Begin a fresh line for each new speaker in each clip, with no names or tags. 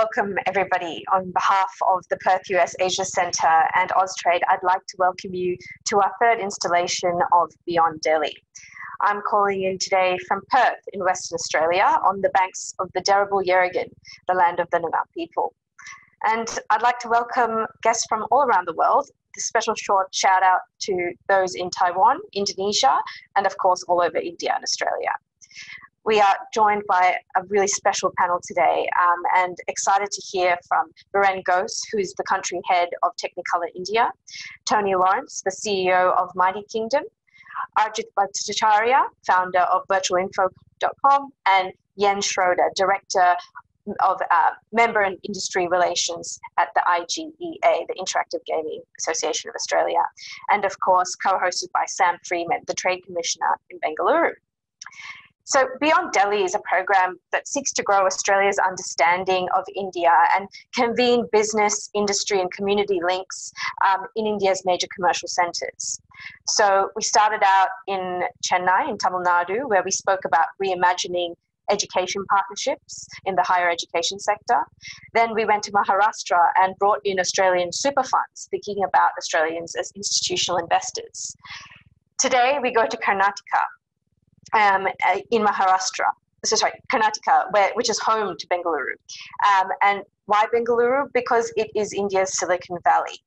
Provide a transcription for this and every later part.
Welcome everybody. On behalf of the Perth US Asia Centre and Austrade, I'd like to welcome you to our third installation of Beyond Delhi. I'm calling in today from Perth in Western Australia on the banks of the Derribul Yerrigan, the land of the Noongar people. And I'd like to welcome guests from all around the world. A special short shout out to those in Taiwan, Indonesia, and of course all over India and Australia. We are joined by a really special panel today and excited to hear from Biren Ghose, who's the country head of Technicolor India, Tony Lawrence, the CEO of Mighty Kingdom, Arjit Bhattacharya, founder of virtualinfocom, and Jens Schroeder, director of member and industry relations at the IGEA, the Interactive Gaming Association of Australia, and of course co-hosted by Sam Freeman, the Trade Commissioner in Bengaluru. So Beyond Delhi is a program that seeks to grow Australia's understanding of India and convene business, industry and community links in India's major commercial centres. So we started out in Chennai in Tamil Nadu, where we spoke about reimagining education partnerships in the higher education sector. Then we went to Maharashtra and brought in Australian super funds, thinking about Australians as institutional investors. Today we go to Karnataka. In Maharashtra, Karnataka, which is home to Bengaluru. And why Bengaluru? Because it is India's Silicon Valley.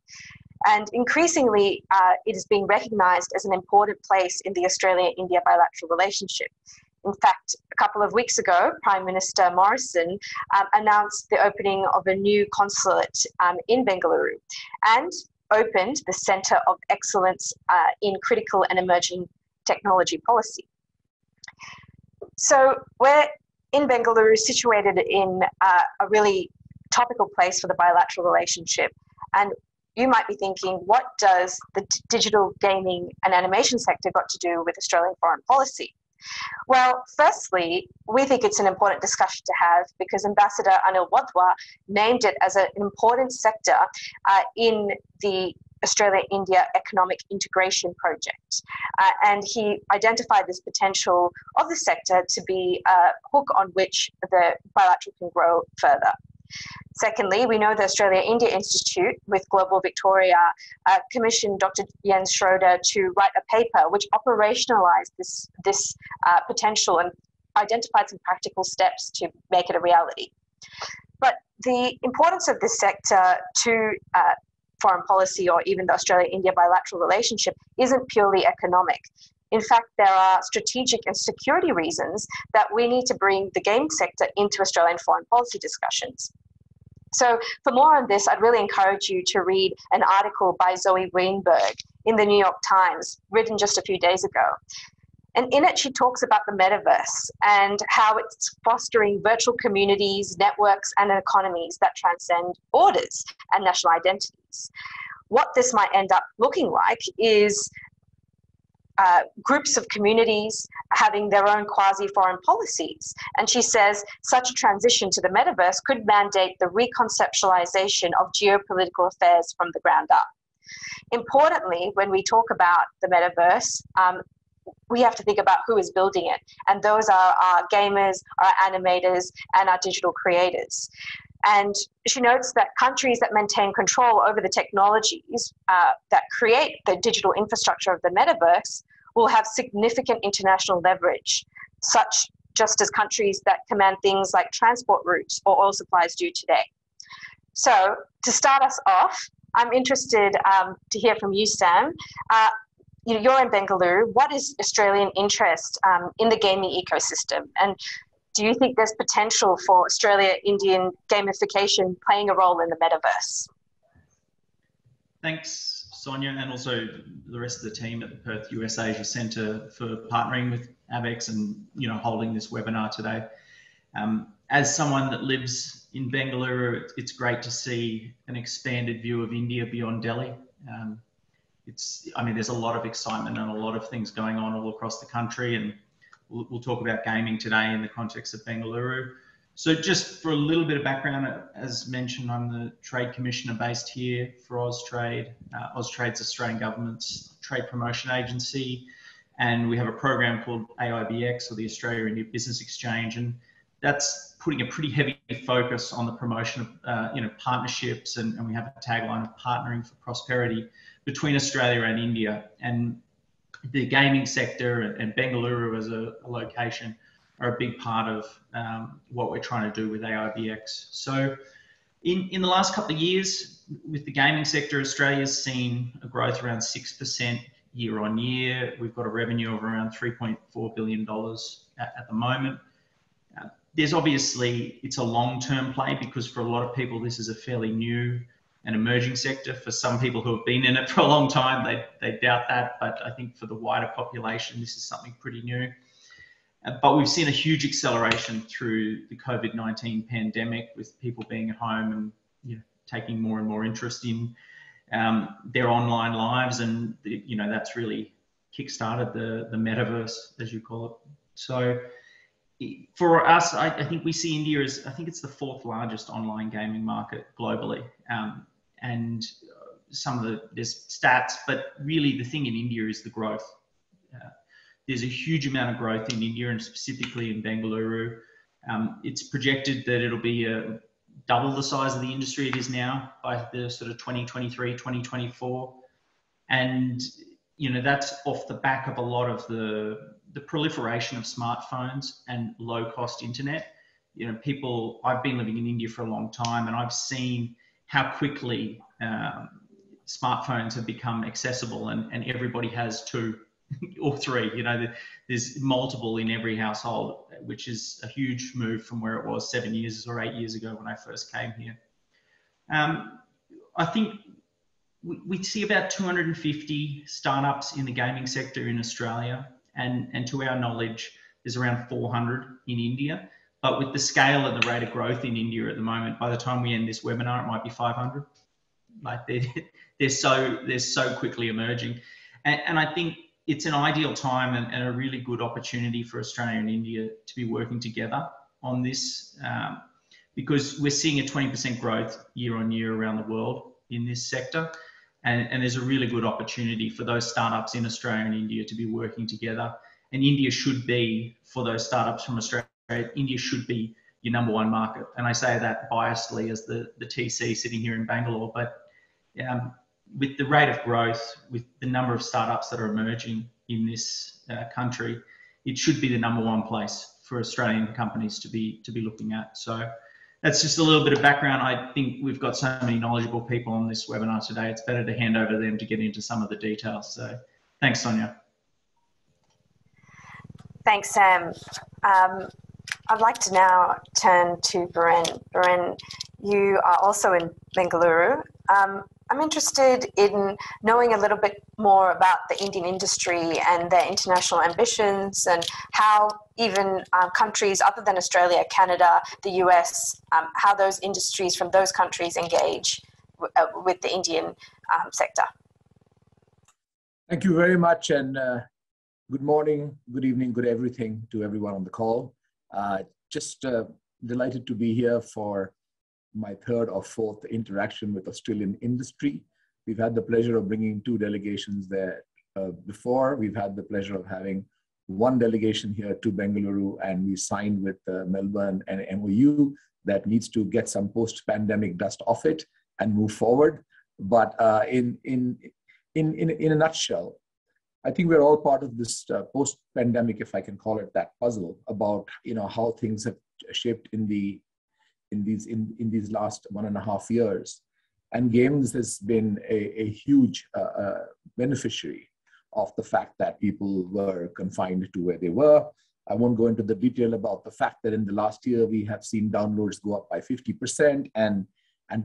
And increasingly, it is being recognized as an important place in the Australia-India bilateral relationship. In fact, a couple of weeks ago, Prime Minister Morrison announced the opening of a new consulate in Bengaluru and opened the Centre of Excellence in Critical and Emerging Technology Policy. So we're in Bengaluru, situated in a really topical place for the bilateral relationship. And you might be thinking, what does the digital gaming and animation sector got to do with Australian foreign policy? Well, firstly, we think it's an important discussion to have because Ambassador Anil Wadhwa named it as an important sector in the Australia-India Economic Integration Project. And he identified this potential of the sector to be a hook on which the bilateral can grow further. Secondly, we know the Australia-India Institute with Global Victoria commissioned Dr. Jens Schroeder to write a paper which operationalized this potential and identified some practical steps to make it a reality. But the importance of this sector to foreign policy or even the Australia-India bilateral relationship isn't purely economic. In fact, there are strategic and security reasons that we need to bring the gaming sector into Australian foreign policy discussions. So for more on this, I'd really encourage you to read an article by Zoe Greenberg in the New York Times, written just a few days ago. And in it, she talks about the metaverse and how it's fostering virtual communities, networks, and economies that transcend borders and national identities. What this might end up looking like is groups of communities having their own quasi-foreign policies. And she says such a transition to the metaverse could mandate the reconceptualization of geopolitical affairs from the ground up. Importantly, when we talk about the metaverse, we have to think about who is building it. And those are our gamers, our animators, and our digital creators. And she notes that countries that maintain control over the technologies that create the digital infrastructure of the metaverse will have significant international leverage, just as countries that command things like transport routes or oil supplies do today. So to start us off, I'm interested to hear from you, Sam. You're in Bengaluru. What is Australian interest in the gaming ecosystem? And do you think there's potential for Australia-Indian gamification playing a role in the metaverse?
Thanks, Sonia, and also the rest of the team at the Perth US Asia Centre for partnering with ABEX and holding this webinar today. As someone that lives in Bengaluru, it's great to see an expanded view of India beyond Delhi. There's a lot of excitement and a lot of things going on all across the country, and we'll talk about gaming today in the context of Bengaluru. So just for a little bit of background, as mentioned, I'm the Trade Commissioner based here for Austrade. Austrade's Australian government's trade promotion agency, and we have a program called AIBX, or the Australia India Business Exchange. And that's putting a pretty heavy focus on the promotion of partnerships, and we have a tagline of partnering for prosperity between Australia and India. And the gaming sector and Bengaluru as a location are a big part of what we're trying to do with AIBX. So in the last couple of years, with the gaming sector, Australia's seen a growth around 6% year on year. We've got a revenue of around $3.4 billion at the moment. There's obviously, it's a long-term play, because for a lot of people, this is a fairly new and emerging sector. For some people who have been in it for a long time, they doubt that. But I think for the wider population, this is something pretty new. But we've seen a huge acceleration through the COVID-19 pandemic, with people being at home and taking more and more interest in their online lives, and that's really kickstarted the metaverse, as you call it. So for us, I think we see India as, I think it's the 4th largest online gaming market globally. And there's stats, but really the thing in India is the growth. There's a huge amount of growth in India, and specifically in Bengaluru. It's projected that it'll be double the size of the industry it is now by the sort of 2023, 2024. And, that's off the back of a lot of the proliferation of smartphones and low cost internet. I've been living in India for a long time, and I've seen how quickly smartphones have become accessible, and everybody has 2 or 3. There's multiple in every household, which is a huge move from where it was 7 years or 8 years ago when I first came here. I think we see about 250 startups in the gaming sector in Australia, and to our knowledge, there's around 400 in India. But with the scale and the rate of growth in India at the moment, by the time we end this webinar, it might be 500. Like they're so quickly emerging, and I think it's an ideal time and a really good opportunity for Australia and India to be working together on this, because we're seeing a 20% growth year on year around the world in this sector. And there's a really good opportunity for those startups in Australia and India to be working together. And India should be, for those startups from Australia, India should be your #1 market. And I say that biasedly as the TC sitting here in Bangalore, but with the rate of growth, with the number of startups that are emerging in this country, it should be the #1 place for Australian companies to be looking at. So that's just a little bit of background. I think we've got so many knowledgeable people on this webinar today. It's better to hand over to them to get into some of the details. So thanks, Sonia.
Thanks, Sam. I'd like to now turn to Biren. Biren, you are also in Bengaluru. I'm interested in knowing a little bit more about the Indian industry and their international ambitions, and how even countries other than Australia, Canada, the US, how those industries from those countries engage with the Indian sector.
Thank you very much, and good morning, good evening, good everything to everyone on the call. Just delighted to be here for my 3rd or 4th interaction with Australian industry. We've had the pleasure of bringing 2 delegations there before. We've had the pleasure of having 1 delegation here to Bengaluru, and we signed with Melbourne an MOU that needs to get some post-pandemic dust off it and move forward. But in a nutshell, I think we're all part of this post-pandemic, if I can call it that, puzzle about how things have shaped in these last 1.5 years. And games has been a huge beneficiary of the fact that people were confined to where they were. I won't go into the detail about the fact that in the last year, we have seen downloads go up by 50% and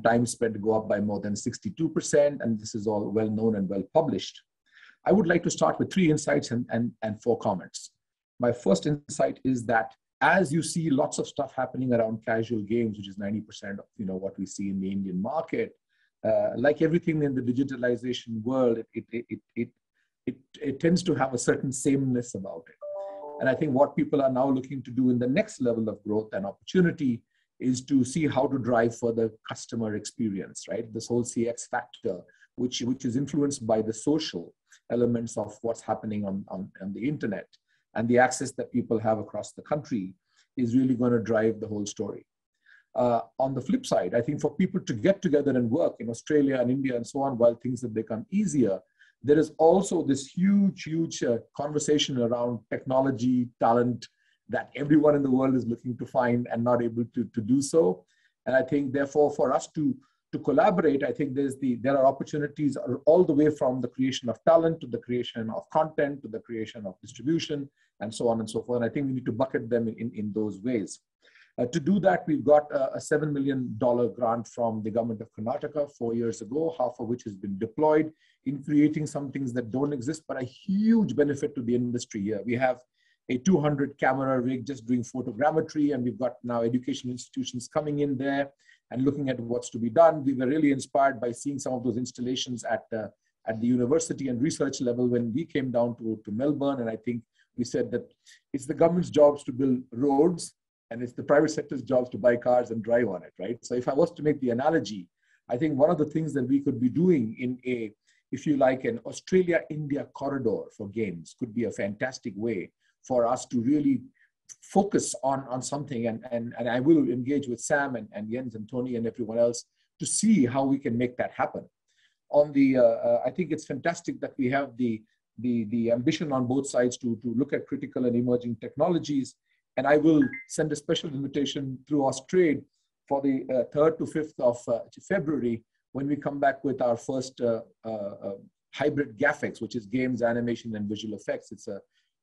time spent go up by more than 62%. And this is all well known and well published. I would like to start with 3 insights and 4 comments. My first insight is that as you see lots of stuff happening around casual games, which is 90% of what we see in the Indian market, like everything in the digitalization world, it tends to have a certain sameness about it. And I think what people are now looking to do in the next level of growth and opportunity is to see how to drive further customer experience, right? This whole CX factor, which is influenced by the social elements of what's happening on the internet and the access that people have across the country, is really going to drive the whole story. On the flip side, I think for people to get together and work in Australia and India and so on, while things have become easier, there is also this huge conversation around technology, talent that everyone in the world is looking to find and not able to do so. And I think, therefore, for us to collaborate, I think there are opportunities all the way from the creation of talent to the creation of content to the creation of distribution and so on and so forth. And I think we need to bucket them in those ways. To do that, we've got a $7 million grant from the government of Karnataka 4 years ago, half of which has been deployed in creating some things that don't exist, but a huge benefit to the industry here. We have a 200 camera rig just doing photogrammetry, and we've got now education institutions coming in there and looking at what's to be done. We were really inspired by seeing some of those installations at the university and research level when we came down to Melbourne. And I think we said that it's the government's jobs to build roads, and it's the private sector's jobs to buy cars and drive on it, right? So if I was to make the analogy, I think one of the things that we could be doing in if you like, an Australia-India corridor for games could be a fantastic way for us to really focus on something. And I will engage with Sam and Jens and Tony and everyone else to see how we can make that happen. I think it's fantastic that we have the ambition on both sides to look at critical and emerging technologies. And I will send a special invitation through Austrade for the 3rd to 5th of February, when we come back with our first hybrid GAFX, which is games, animation, and visual effects.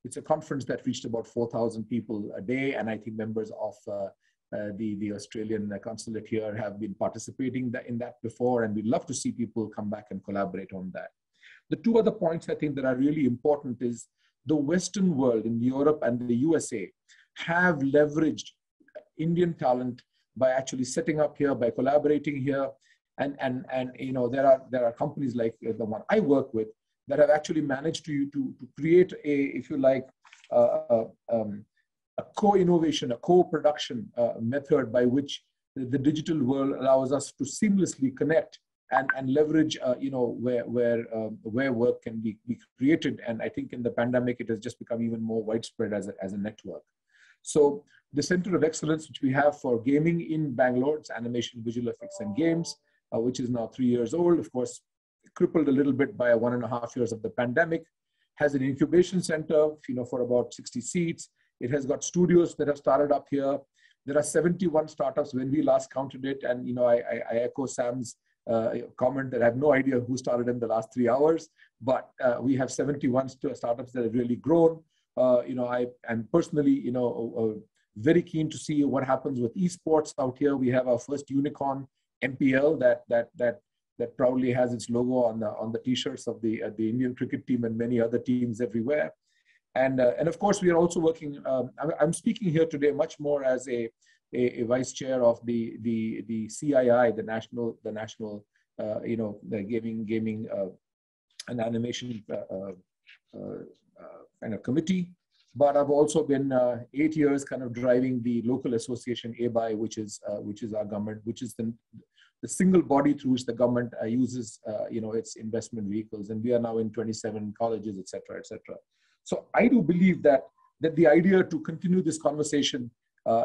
It's a conference that reached about 4,000 people a day, and I think members of the Australian consulate here have been participating in that before, and we'd love to see people come back and collaborate on that. The two other points I think that are really important is the Western world in Europe and the USA have leveraged Indian talent by actually setting up here, by collaborating here. And you know, there are companies like the one I work with that have actually managed to create if you like, a co-innovation, a co-production method by which the digital world allows us to seamlessly connect and leverage, you know, where work can be created. And I think in the pandemic, it has just become even more widespread as a network. So the Center of Excellence, which we have for gaming in Bangalore, it's animation, visual effects, and games, which is now 3 years old, of course, crippled a little bit by 1.5 years of the pandemic, has an incubation center, you know, for about 60 seats. It has got studios that have started up here. There are 71 startups when we last counted it. And, you know, I echo Sam's comment that I have no idea who started in the last 3 hours, but we have 71 startups that have really grown. You know, I am personally, you know, very keen to see what happens with esports out here. We have our first unicorn MPL that proudly has its logo on the t-shirts of the Indian cricket team and many other teams everywhere. And of course, we are also working. I'm speaking here today much more as a vice chair of the CII, the national you know, the gaming and animation kind of committee. But I've also been 8 years kind of driving the local association ABI, which is our government, which is the single body through which the government uses you know, its investment vehicles. And we are now in 27 colleges, et cetera, et cetera. So I do believe that the idea to continue this conversation,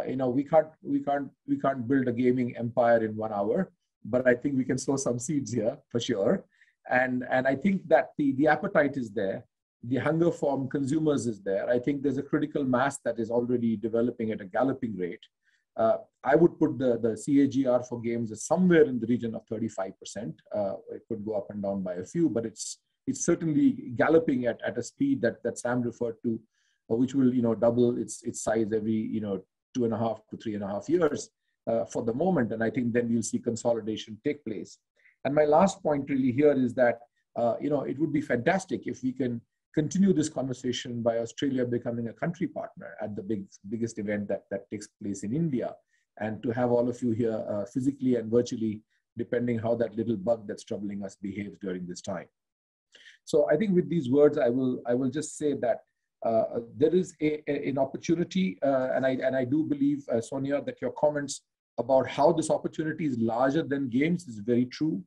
you know, we can't build a gaming empire in 1 hour, but I think we can sow some seeds here for sure. And I think that the appetite is there. The hunger from consumers is there. I think there's a critical mass that is already developing at a galloping rate. I would put the CAGR for games as somewhere in the region of 35%. It could go up and down by a few, but it's certainly galloping at a speed that Sam referred to, which will, you know, double its size every, you know, 2.5 to 3.5 years for the moment. And I think then you'll see consolidation take place. And my last point really here is that, you know, it would be fantastic if we can continue this conversation by Australia becoming a country partner at the biggest event that takes place in India, and to have all of you here physically and virtually, depending how that little bug that's troubling us behaves during this time. So I think with these words, I will just say that there is an opportunity, and I do believe, Sonia, that your comments about how this opportunity is larger than games is very true.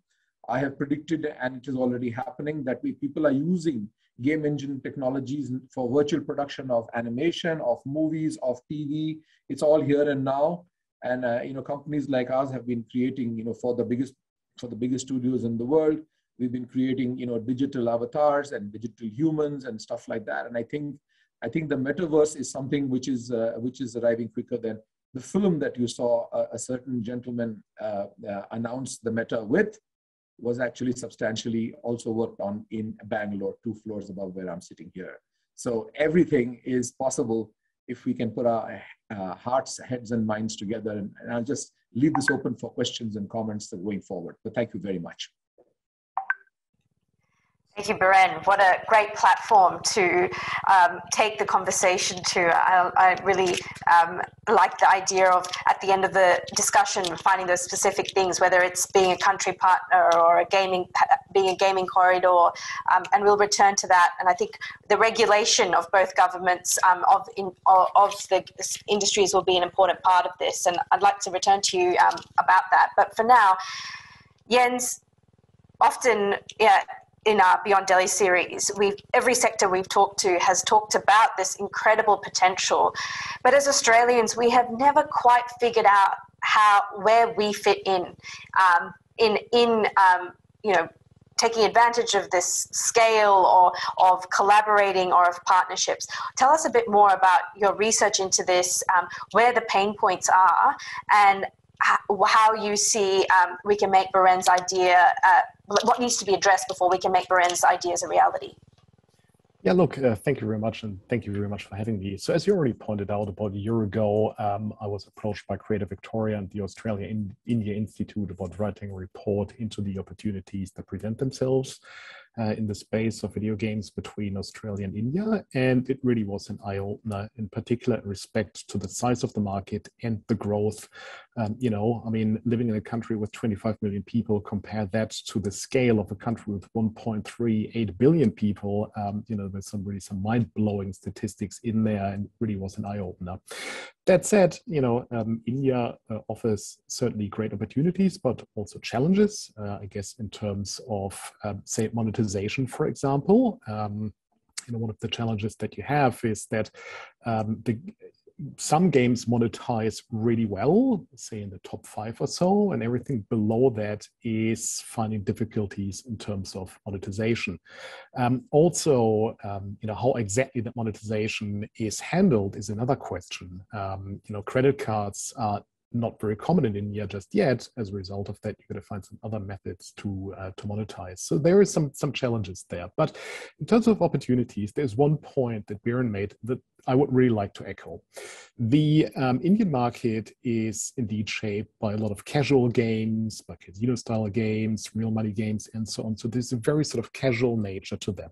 I have predicted, and it is already happening, that people are using game engine technologies for virtual production of animation, of movies, of TV. It's all here and now. And companies like ours have been creating, for the biggest studios in the world, we've been creating, digital avatars and digital humans and stuff like that. And I think the metaverse is something which is arriving quicker than the film that you saw a certain gentleman announce the meta with, was actually substantially also worked on in Bangalore, 2 floors above where I'm sitting here. So everything is possible if we can put our hearts, heads, and minds together. And I'll just leave this open for questions and comments going forward. But thank you very much.
Thank you, Biren. What a great platform to take the conversation to. I really like the idea of, at the end of the discussion, finding those specific things, whether it's being a country partner or being a gaming corridor, and we'll return to that. And I think the regulation of both governments of the industries will be an important part of this. And I'd like to return to you about that. But for now, Jens, often, in our Beyond Delhi series, every sector we've talked to has talked about this incredible potential. But as Australians, we have never quite figured out where we fit in taking advantage of this scale or of collaborating or of partnerships. Tell us a bit more about your research into this, where the pain points are, and how you see we can make Biren's idea, what needs to be addressed before we can make Biren's ideas a reality.
Yeah, look, thank you very much, and thank you very much for having me. So as you already pointed out, about a year ago, I was approached by Creative Victoria and the Australia-India Institute about writing a report into the opportunities that present themselves in the space of video games between Australia and India. And it really was an eye-opener, in particular in respect to the size of the market and the growth. Living in a country with 25 million people, compare that to the scale of a country with 1.38 billion people, there's some mind-blowing statistics in there, and it really was an eye-opener. That said, India offers certainly great opportunities, but also challenges, I guess, in terms of, say, monetization, for example. One of the challenges that you have is that some games monetize really well, say in the top 5 or so, and everything below that is finding difficulties in terms of monetization. How exactly that monetization is handled is another question. Credit cards are not very common in India just yet. As a result of that, you're going to find some other methods to monetize. So there is some challenges there. But in terms of opportunities, there's one point that Biren made that I would really like to echo. The Indian market is indeed shaped by a lot of casual games, by casino-style games, real money games, and so on. So there's a very sort of casual nature to them.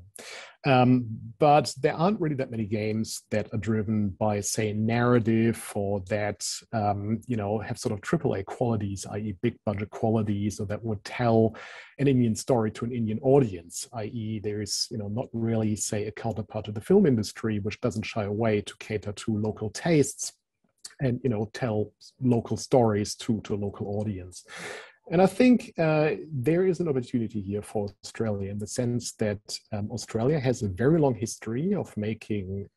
But there aren't really that many games that are driven by, say, narrative, or that have sort of AAA qualities, i.e. big budget qualities, or that would tell an Indian story to an Indian audience, i.e. there is not really, say, a counterpart to the film industry which doesn't shy away to cater to local tastes and tell local stories to a local audience. And I think there is an opportunity here for Australia, in the sense that Australia has a very long history of making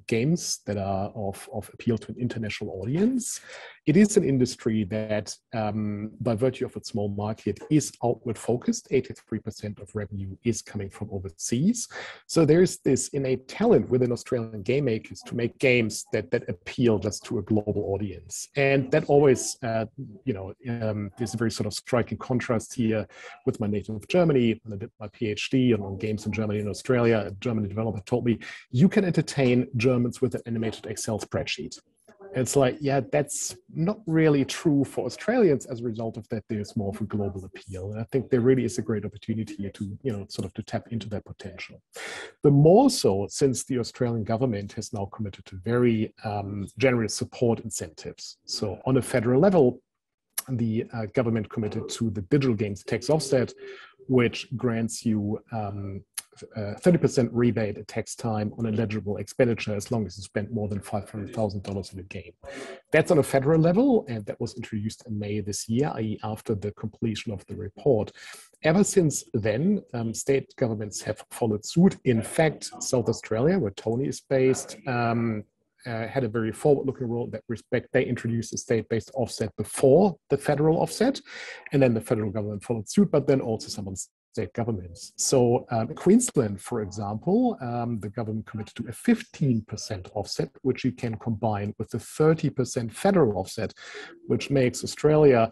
games that are of appeal to an international audience. It is an industry that, by virtue of its small market, is outward focused. 83% of revenue is coming from overseas. So there's this innate talent within Australian game makers to make games that appeal just to a global audience. And that always, there's a very sort of striking contrast here with my native Germany. When I did my PhD on games in Germany and Australia, a German developer told me, you can entertain Germans with an animated Excel spreadsheet. It's like, yeah, that's not really true for Australians. As a result of that, there's more of a global appeal. And I think there really is a great opportunity here to, to tap into that potential. The more so since the Australian government has now committed to very generous support incentives. So on a federal level, the government committed to the digital games tax offset, which grants you 30% rebate at tax time on eligible expenditure as long as you spend more than $500,000 in a game. That's on a federal level, and that was introduced in May this year, i.e. after the completion of the report. ever since then, state governments have followed suit. In fact, South Australia, where Tony is based, had a very forward-looking role in that respect. They introduced a state-based offset before the federal offset, and then the federal government followed suit, but then also some state governments. So Queensland, for example, the government committed to a 15% offset, which you can combine with the 30% federal offset, which makes Australia,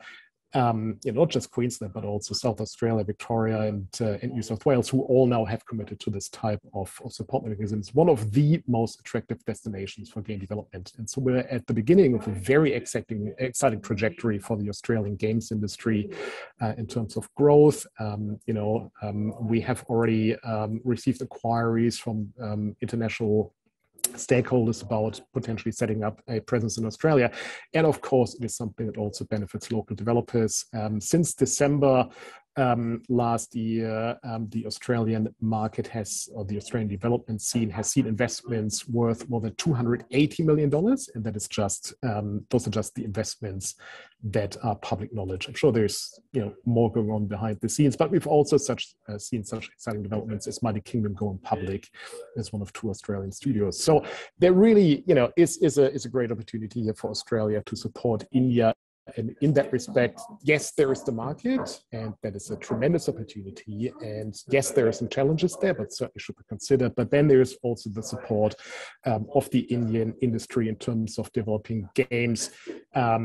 not just Queensland, but also South Australia, Victoria, and New South Wales, who all now have committed to this type of support mechanisms, one of the most attractive destinations for game development. And so we're at the beginning of a very exciting trajectory for the Australian games industry in terms of growth. We have already received inquiries from international stakeholders about potentially setting up a presence in Australia. And of course, it is something that also benefits local developers. Since December last year, the Australian market or the Australian development scene has seen investments worth more than $280 million. And that is just, those are just the investments that are public knowledge. I'm sure there's more going on behind the scenes, but we've also seen such exciting developments as Mighty Kingdom going public as one of 2 Australian studios. So there really, is a great opportunity here for Australia to support India. And in that respect, yes, there is the market, and that is a tremendous opportunity. And yes, there are some challenges there, but certainly should be considered. But then there is also the support of the Indian industry in terms of developing games, that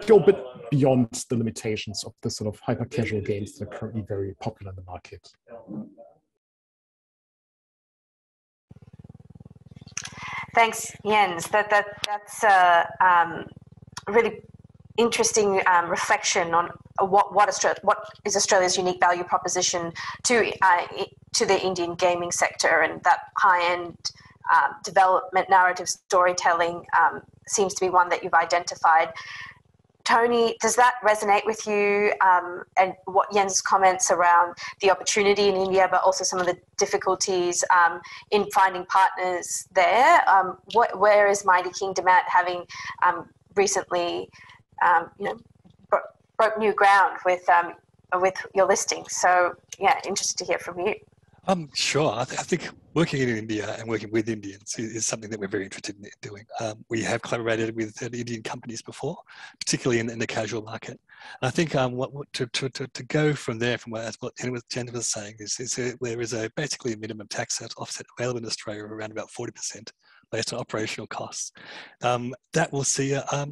go a bit beyond the limitations of the sort of hyper-casual games that are currently very popular in the market.
Thanks, Jens. That's really interesting reflection on what is Australia's unique value proposition to the Indian gaming sector, and that high-end development narrative storytelling seems to be one that you've identified. Tony, does that resonate with you, and what Jens' comments around the opportunity in India, but also some of the difficulties in finding partners there? Where is Mighty Kingdom at, having recently broke new ground with your listing? So yeah, interested to hear from you.
Sure. I think working in India and working with Indians is something that we're very interested in doing. We have collaborated with Indian companies before, particularly in the casual market. And I think to go from there, from what Jen was saying, is there is basically a minimum tax offset available in Australia of around about 40% based on operational costs. That will see a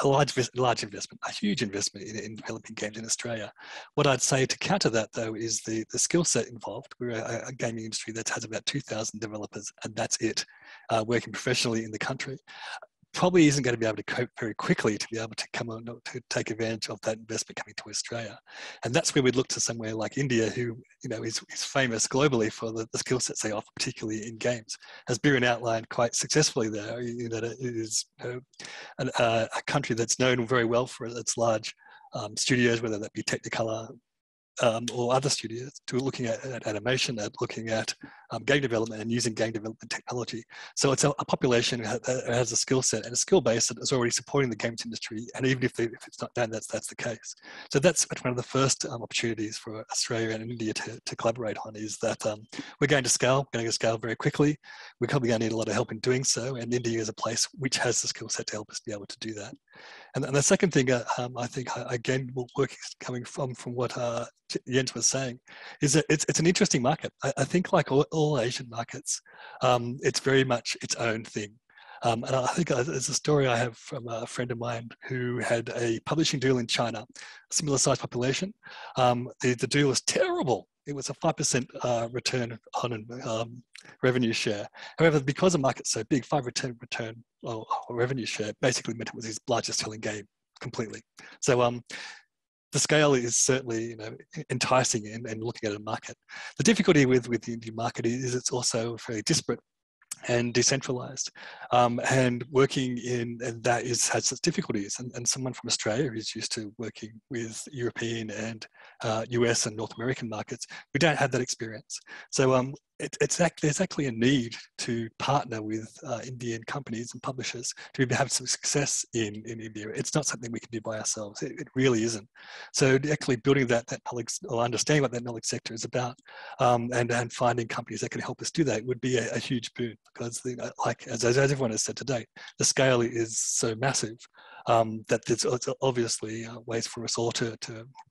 large investment, a huge investment in developing games in Australia. What I'd say to counter that, though, is the skill set involved. We're a gaming industry that has about 2,000 developers, and that's it, working professionally in the country. Probably isn't going to be able to cope very quickly to be able to come on to take advantage of that investment coming to Australia. And that's where we'd look to somewhere like India, who is famous globally for the skill sets they offer, particularly in games. As Biren outlined quite successfully there, that it is a country that's known very well for its large studios, whether that be Technicolor, or other studios, to looking at animation, at looking at game development and using game development technology. So it's a population that has a skill set and a skill base that is already supporting the games industry. And even if it's not done, that's the case. So that's one of the first opportunities for Australia and India to collaborate on, is that we're going to scale very quickly. We're probably going to need a lot of help in doing so. And India is a place which has the skill set to help us be able to do that. And the second thing, I think, again, coming from what Jens was saying, is that it's an interesting market. I think, like all Asian markets, it's very much its own thing. And I think there's a story I have from a friend of mine who had a publishing deal in China, a similar size population. The deal was terrible. It was a 5% return on revenue share. However, because the market's so big, 5% return or revenue share basically meant it was his largest selling game completely. So the scale is certainly enticing in looking at a market. The difficulty with the Indian market is it's also very disparate and decentralized, and working and that has its difficulties. And someone from Australia who's used to working with European and US and North American markets, we don't have that experience. So there's actually a need to partner with Indian companies and publishers to have some success in India. It's not something we can do by ourselves. It really isn't. So actually building that knowledge, or understanding what that knowledge sector is about, and finding companies that can help us do that would be a huge boon, because like as everyone has said today, the scale is so massive that there's obviously ways for us all to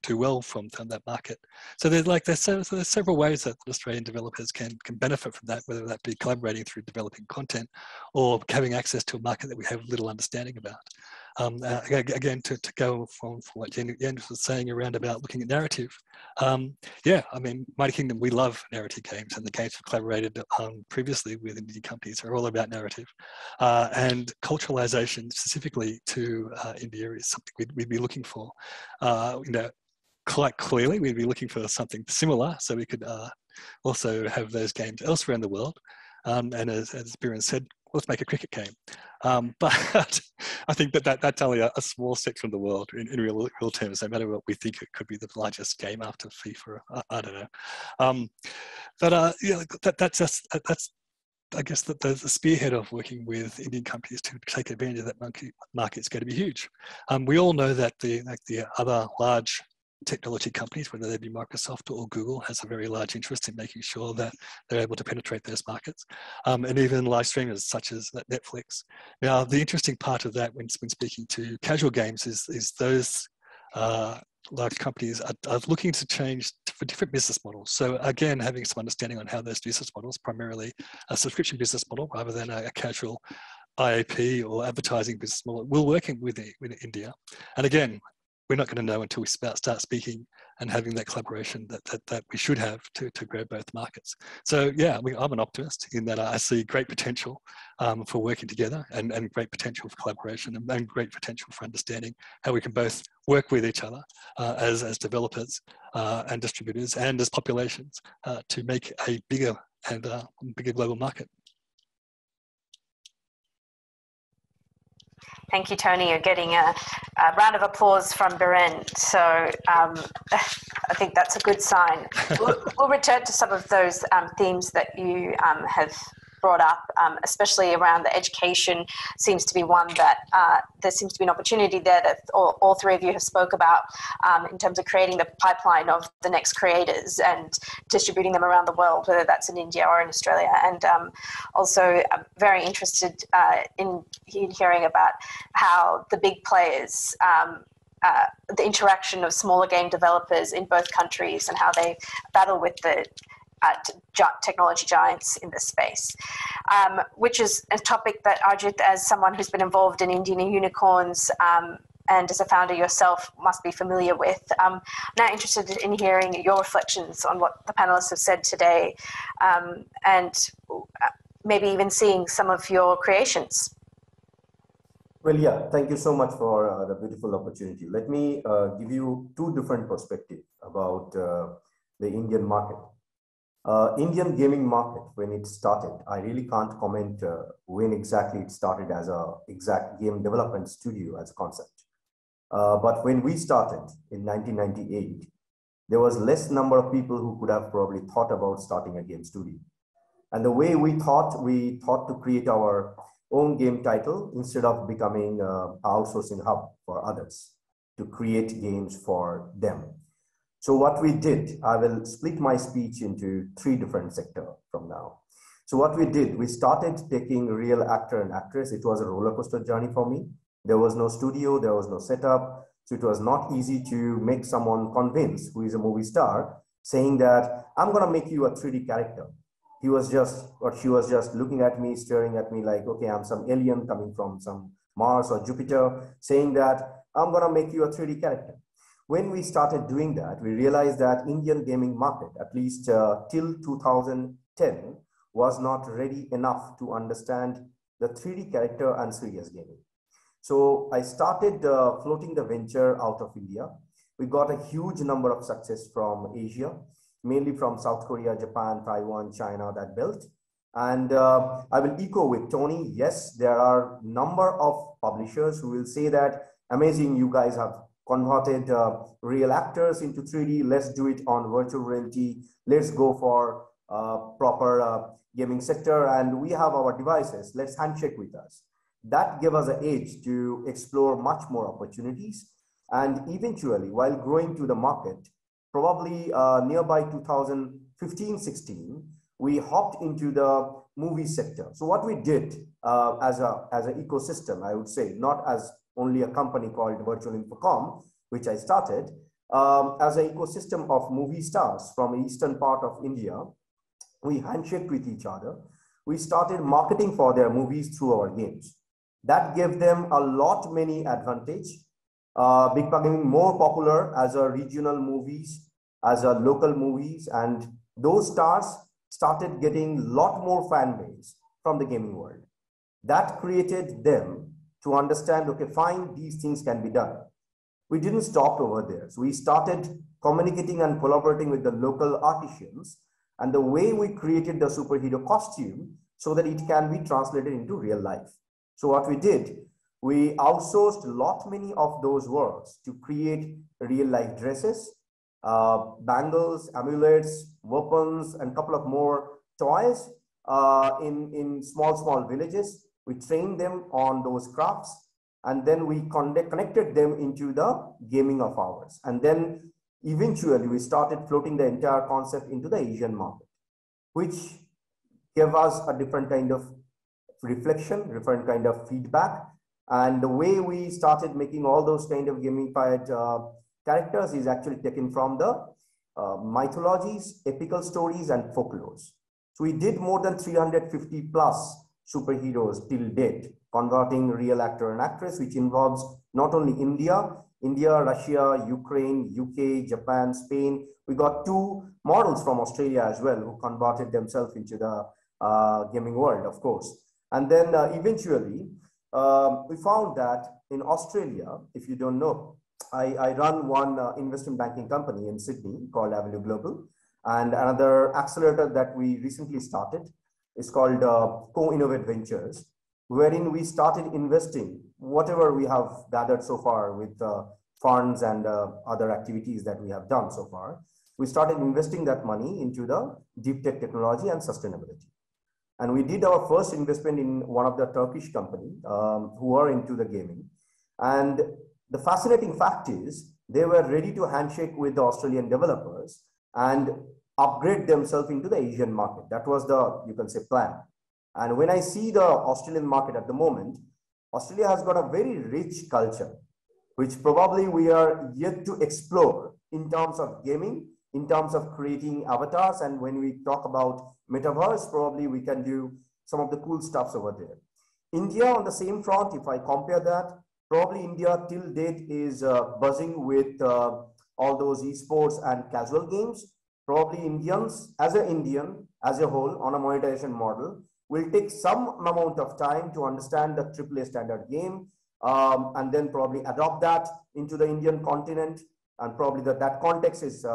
do well from that market. So there's several ways that Australian developers can benefit from that, whether that be collaborating through developing content or having access to a market that we have little understanding about. Again, to go from what Jen was saying around about looking at narrative, yeah, I mean, Mighty Kingdom, we love narrative games, and the games we've collaborated previously with Indian companies are all about narrative. And culturalization specifically to India is something we'd be looking for. Quite clearly, we'd be looking for something similar, so we could also have those games elsewhere in the world. And as Biren said, let's make a cricket game. But I think that's only a small section of the world in real terms, no matter what we think it could be the largest game after FIFA. I don't know. Yeah, that's I guess that the spearhead of working with Indian companies to take advantage of that market is going to be huge. We all know that the other large technology companies, whether they be Microsoft or Google, has a very large interest in making sure that they're able to penetrate those markets, and even live streamers such as Netflix. Now, the interesting part of that when speaking to casual games is those large companies are looking to change for different business models. So again, having some understanding on how those business models, primarily a subscription business model rather than a casual IAP or advertising business model, will work with India. And again, we're not going to know until we start speaking and having that collaboration that we should have to grow both markets. So yeah, I'm an optimist in that I see great potential for working together and great potential for collaboration and great potential for understanding how we can both work with each other as developers and distributors and as populations to make a bigger global market.
Thank you, Tony. You're getting a round of applause from Biren. So I think that's a good sign. We'll return to some of those themes that you have brought up, especially around the education seems to be one that there seems to be an opportunity there that all three of you have spoke about in terms of creating the pipeline of the next creators and distributing them around the world, whether that's in India or in Australia. And also I'm very interested in hearing about how the big players, the interaction of smaller game developers in both countries and how they battle with the technology giants in this space, which is a topic that Ajit, as someone who's been involved in Indian unicorns and as a founder yourself, must be familiar with. Now interested in hearing your reflections on what the panelists have said today, and maybe even seeing some of your creations.
Well, yeah, thank you so much for the beautiful opportunity. Let me give you two different perspectives about the Indian market. Indian gaming market, when it started, I really can't comment when exactly it started as a exact game development studio as a concept. But when we started in 1998, there was less number of people who could have probably thought about starting a game studio. And the way we thought to create our own game title instead of becoming an outsourcing hub for others to create games for them. So what we did, I will split my speech into three different sectors from now. So what we did, we started taking real actor and actress. It was a roller coaster journey for me. There was no studio, there was no setup. So it was not easy to make someone convince who is a movie star saying that I'm gonna make you a 3D character. He was just, or she was just looking at me, staring at me like, okay, I'm some alien coming from some Mars or Jupiter, saying that I'm gonna make you a 3D character. When we started doing that, we realized that Indian gaming market, at least till 2010, was not ready enough to understand the 3D character and serious gaming. So I started floating the venture out of India. We got a huge number of success from Asia, mainly from South Korea, Japan, Taiwan, China, that belt. And I will echo with Tony, yes, there are a number of publishers who will say that, amazing, you guys have converted real actors into 3D, let's do it on virtual reality, let's go for proper gaming sector, and we have our devices. Let's handshake with us. That gave us an edge to explore much more opportunities. And eventually, while growing to the market, probably nearby 2015-16, we hopped into the movie sector. So what we did as an ecosystem, I would say, not as only a company called virtualinfocom, which I started, as an ecosystem of movie stars from eastern part of India, we handshake with each other. We started marketing for their movies through our games. That gave them a lot many advantage, becoming more popular as a regional movies, as a local movies, and those stars started getting a lot more fan base from the gaming world. That created them to understand, okay, fine, these things can be done. We didn't stop over there. So we started communicating and collaborating with the local artisans, and the way we created the superhero costume so that it can be translated into real life. So what we did, we outsourced a lot many of those works to create real life dresses, bangles, amulets, weapons, and a couple of more toys in small villages. We trained them on those crafts, and then we connected them into the gaming of ours. And then eventually we started floating the entire concept into the Asian market, which gave us a different kind of reflection, different kind of feedback. And the way we started making all those kind of gamified characters is actually taken from the mythologies, epical stories, and folklores. So we did more than 350 plus superheroes till date, converting real actor and actress, which involves not only India, Russia, Ukraine, UK, Japan, Spain. We got 2 models from Australia as well who converted themselves into the gaming world, of course. And then eventually, we found that in Australia, if you don't know, I run one investment banking company in Sydney called Avenue Global, and another accelerator that we recently started is called Co-Innovate Ventures, wherein we started investing whatever we have gathered so far with funds and other activities that we have done so far. We started investing that money into the deep tech technology and sustainability. And we did our first investment in one of the Turkish company who are into the gaming. And the fascinating fact is they were ready to handshake with the Australian developers and upgrade themselves into the Asian market. That was the, you can say, plan. And when I see the Australian market at the moment, Australia has got a very rich culture, which probably we are yet to explore in terms of gaming, in terms of creating avatars. And when we talk about metaverse, probably we can do some of the cool stuffs over there. India on the same front, if I compare that, probably India till date is buzzing with all those esports and casual games. Probably Indians, as an Indian, as a whole, on a monetization model, will take some amount of time to understand the AAA standard game, and then probably adopt that into the Indian continent. And probably that context is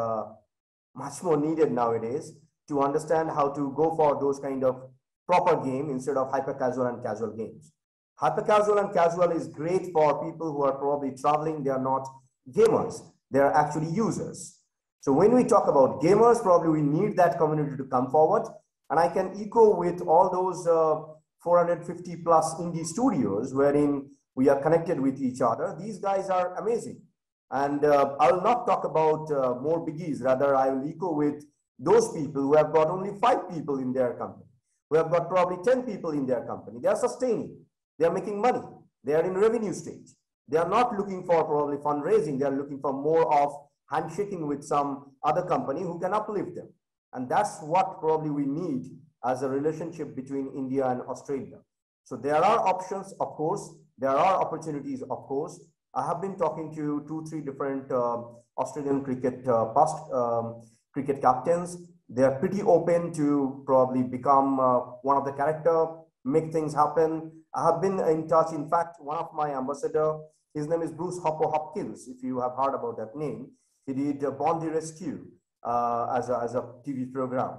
much more needed nowadays to understand how to go for those kind of proper game instead of hyper casual and casual games. Hyper casual and casual is great for people who are probably traveling. They are not gamers. They are actually users. So when we talk about gamers, probably we need that community to come forward. And I can echo with all those 450 plus indie studios wherein we are connected with each other. These guys are amazing. And I will not talk about more biggies. Rather, I will echo with those people who have got only 5 people in their company, who have got probably 10 people in their company. They are sustaining. They are making money. They are in revenue stage. They are not looking for probably fundraising. They are looking for more of handshaking with some other company who can uplift them. And that's what probably we need as a relationship between India and Australia. So there are options, of course. There are opportunities, of course. I have been talking to 2-3 different Australian past cricket captains. They are pretty open to probably become one of the character, make things happen. I have been in touch. In fact, one of my ambassador, his name is Bruce Hopkins, if you have heard about that name. He did Bondi Rescue as a TV program.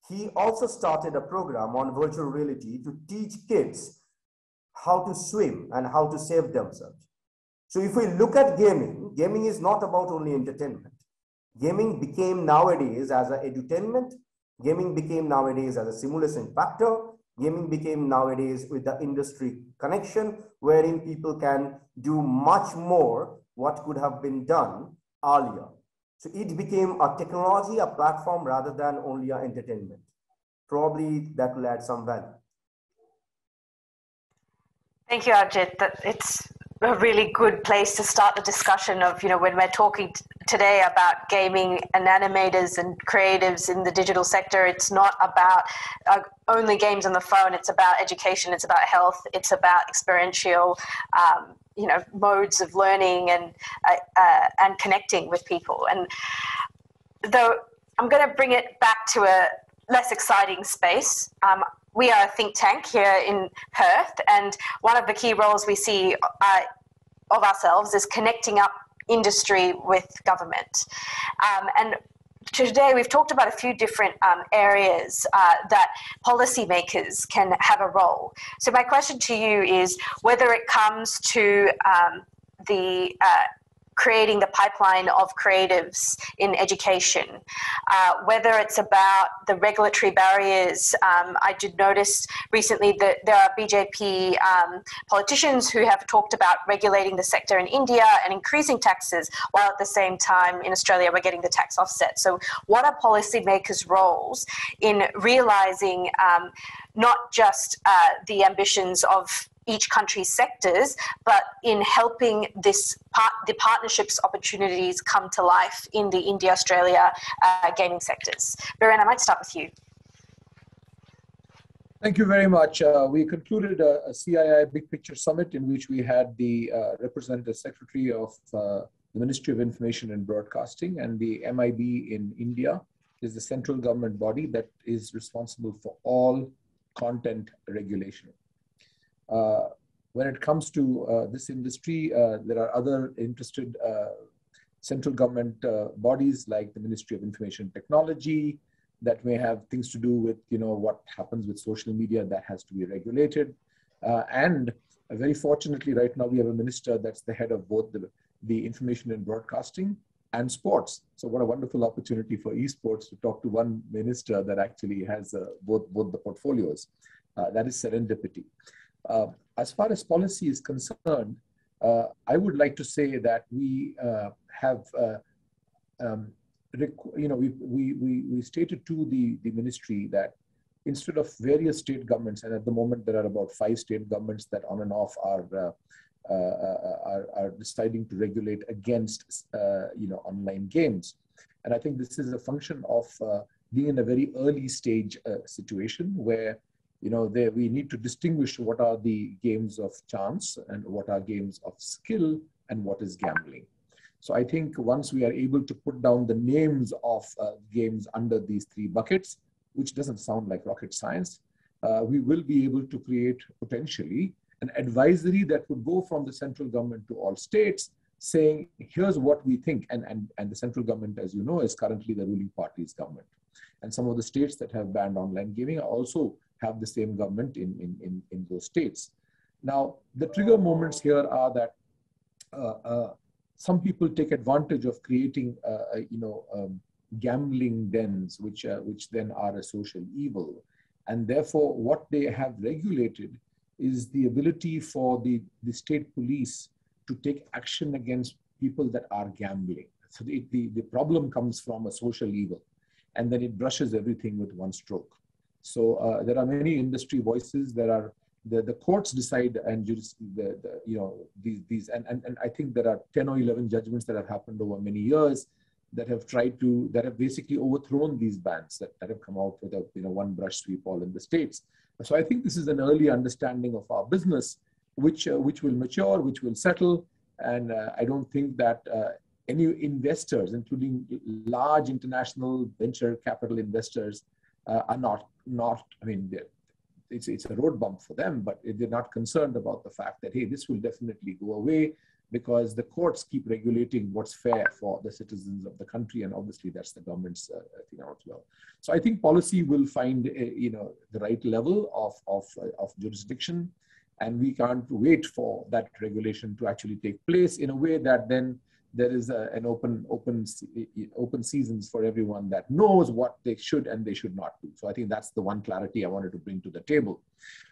He also started a program on virtual reality to teach kids how to swim and how to save themselves. So if we look at gaming, gaming is not about only entertainment. Gaming became nowadays as an edutainment, Gaming became nowadays as a simulation factor. Gaming became nowadays with the industry connection, wherein people can do much more what could have been done earlier. So it became a technology, a platform, rather than only an entertainment. Probably that will add some value.
Thank you, Ajit. It's a really good place to start the discussion of, when we're talking today about gaming and animators and creatives in the digital sector, it's not about only games on the phone. It's about education. It's about health. It's about experiential, modes of learning and connecting with people. And though I'm going to bring it back to a less exciting space. We are a think tank here in Perth, and one of the key roles we see of ourselves is connecting up industry with government. And today we've talked about a few different areas that policymakers can have a role. So my question to you is whether it comes to the creating the pipeline of creatives in education, whether it's about the regulatory barriers. I did notice recently that there are BJP politicians who have talked about regulating the sector in India and increasing taxes, while at the same time in Australia we're getting the tax offset. So what are policymakers' roles in realising not just the ambitions of each country's sectors, but in helping the partnerships opportunities come to life in the India-Australia gaming sectors? Biren, I might start with you.
Thank you very much. We concluded a CII Big Picture Summit in which we had the representative secretary of the Ministry of Information and Broadcasting, and the MIB in India is the central government body that is responsible for all content regulation. When it comes to this industry, there are other interested central government bodies like the Ministry of Information Technology that may have things to do with what happens with social media that has to be regulated. And very fortunately, right now we have a minister that's the head of both the information and broadcasting and sports. So what a wonderful opportunity for esports to talk to one minister that actually has both the portfolios. That is serendipity. As far as policy is concerned, I would like to say that we have, we stated to the ministry that instead of various state governments, and at the moment there are about 5 state governments that on and off are deciding to regulate against, online games. And I think this is a function of being in a very early stage situation where we need to distinguish what are the games of chance and what are games of skill and what is gambling. So I think once we are able to put down the names of games under these 3 buckets, which doesn't sound like rocket science, we will be able to create potentially an advisory that would go from the central government to all states saying, here's what we think. And the central government, as you know, is currently the ruling party's government. And some of the states that have banned online gaming also have the same government in those states. Now, the trigger moments here are that some people take advantage of creating, gambling dens, which then are a social evil. And therefore, what they have regulated is the ability for the state police to take action against people that are gambling. So the problem comes from a social evil, and then it brushes everything with one stroke. So there are many industry voices. There are the courts decide, and these and I think there are 10 or 11 judgments that have happened over many years that have basically overthrown these bans that have come out with a one brush sweep all in the states. So I think this is an early understanding of our business, which will mature, which will settle, and I don't think that any investors, including large international venture capital investors, are not. I mean, it's a road bump for them, but they're not concerned about the fact that, hey, this will definitely go away because the courts keep regulating what's fair for the citizens of the country, and obviously that's the government's thing as well. So I think policy will find the right level of jurisdiction, and we can't wait for that regulation to actually take place in a way that then there is an open seasons for everyone that knows what they should and they should not do. So I think that's the one clarity I wanted to bring to the table.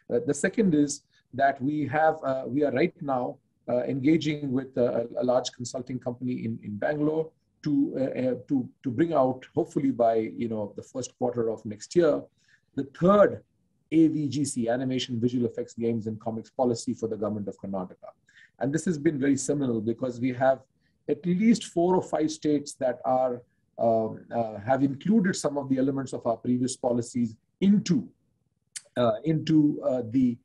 The second is that we are right now engaging with a large consulting company in Bangalore to bring out, hopefully by the first quarter of next year, the third AVGC, Animation, Visual Effects, Games and Comics policy for the government of Karnataka. And this has been very seminal because we have at least 4 or 5 states that are have included some of the elements of our previous policies into the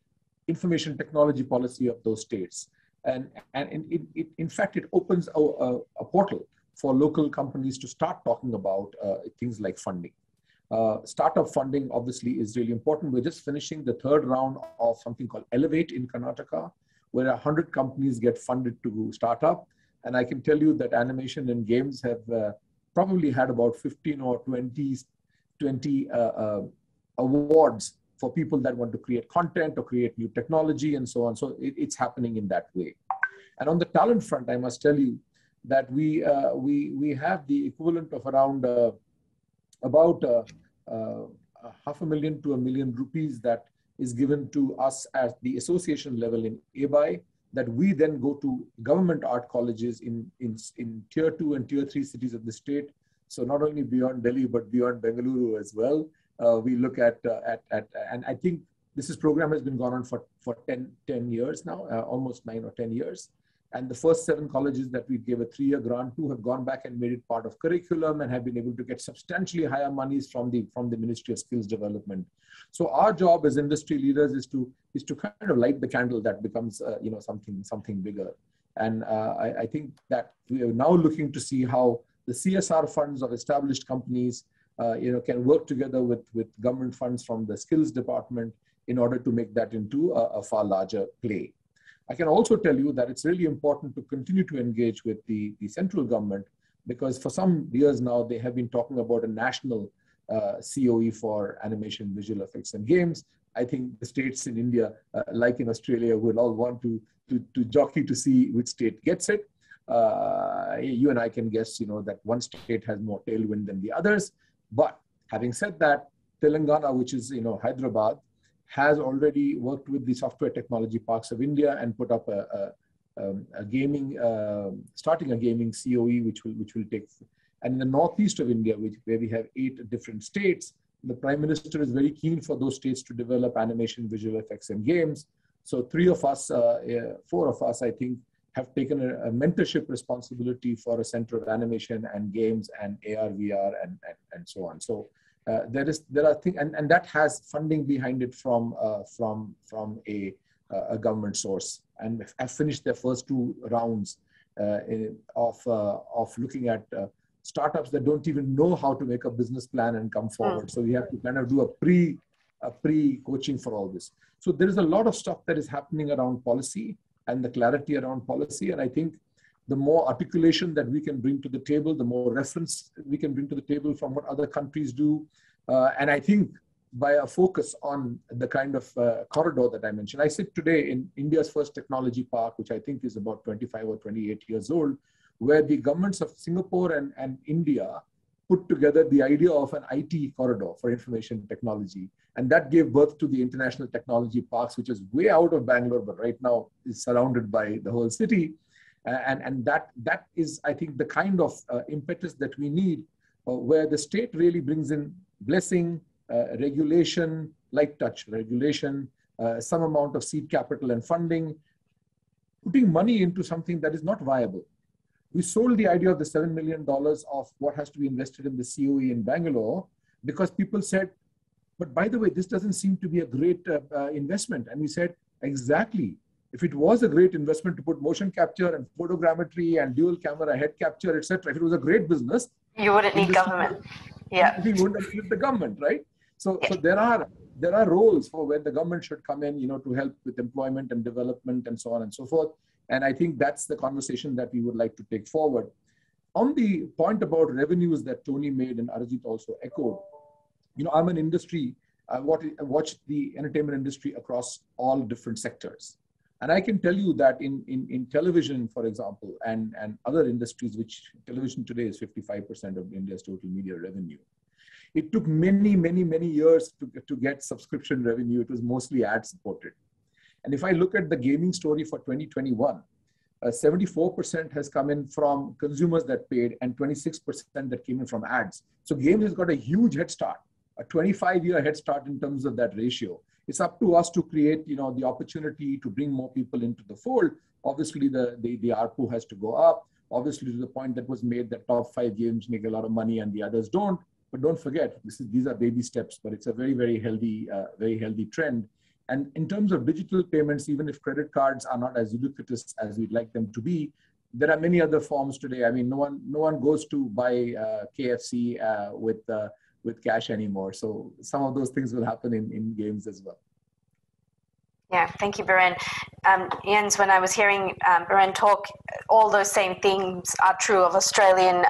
information technology policy of those states. And in fact, it opens a portal for local companies to start talking about things like funding. Startup funding obviously is really important. We're just finishing the 3rd round of something called Elevate in Karnataka, where 100 companies get funded to start up. And I can tell you that animation and games have probably had about 15 or 20 awards for people that want to create content or create new technology and so on. So it's happening in that way. And on the talent front, I must tell you that we have the equivalent of around about $500,000 to $1 million rupees that is given to us at the association level in ABI, that we then go to government art colleges in tier 2 and tier 3 cities of the state. So not only beyond Delhi, but beyond Bengaluru as well. We look at and I think this program has been going on for 10 years now, almost 9 or 10 years. And the first 7 colleges that we gave a 3-year grant to have gone back and made it part of curriculum and have been able to get substantially higher monies from the Ministry of Skills Development. So our job as industry leaders is to kind of light the candle that becomes something bigger. And I think that we are now looking to see how the CSR funds of established companies can work together with government funds from the skills department in order to make that into a far larger play. I can also tell you that it's really important to continue to engage with the central government, because for some years now, they have been talking about a national COE for animation, visual effects, and games. I think the states in India, like in Australia, will all want to jockey to see which state gets it. You and I can guess, that one state has more tailwind than the others. But having said that, Telangana, which is, Hyderabad, has already worked with the software technology parks of India and put up starting a gaming COE, which will take. And in the northeast of India, where we have 8 different states, the Prime Minister is very keen for those states to develop animation, visual effects, and games. So 4 of us, I think, have taken a mentorship responsibility for a center of animation and games and AR, VR, and so on. So there are things, and that has funding behind it from a government source, and have finished their first 2 rounds of looking at startups that don't even know how to make a business plan and come forward. So we have to kind of do a pre-coaching for all this. So there is a lot of stuff that is happening around policy and the clarity around policy. And I think the more articulation that we can bring to the table, the more reference we can bring to the table from what other countries do. And I think by a focus on the kind of corridor that I mentioned. I sit today in India's first technology park, which I think is about 25 or 28 years old, where the governments of Singapore and India put together the idea of an IT corridor for information technology. And that gave birth to the International Technology Parks, which is way out of Bangalore, but right now is surrounded by the whole city. And that is, I think, the kind of impetus that we need, where the state really brings in blessing, regulation, light touch regulation, some amount of seed capital and funding, putting money into something that is not viable. We sold the idea of the $7 million of what has to be invested in the COE in Bangalore because people said, but by the way, this doesn't seem to be a great investment. And we said, exactly. If it was a great investment to put motion capture and photogrammetry and dual camera head capture, etc., if it was a great business,
you wouldn't need government. Yeah,
we wouldn't need the government, right? So there are roles for where the government should come in, to help with employment and development and so on and so forth. And I think that's the conversation that we would like to take forward. On the point about revenues that Tony made and Arjit also echoed, I'm an industry, I watch the entertainment industry across all different sectors. And I can tell you that in television, for example, and other industries, which television today is 55% of India's total media revenue. It took many, many, many years to get subscription revenue. It was mostly ad supported. And if I look at the gaming story for 2021, 74% has come in from consumers that paid and 26% that came in from ads. So games has got a huge head start, a 25-year head start in terms of that ratio. It's up to us to create, the opportunity to bring more people into the fold. Obviously, the ARPU has to go up. Obviously, to the point that was made that top 5 games make a lot of money and the others don't. But don't forget, these are baby steps, but it's a very, very healthy trend. And in terms of digital payments, even if credit cards are not as ubiquitous as we'd like them to be, there are many other forms today. I mean, no one goes to buy KFC with cash anymore. So some of those things will happen in games as well.
Yeah, thank you, Biren. Jens, when I was hearing Biren talk, all those same things are true of Australian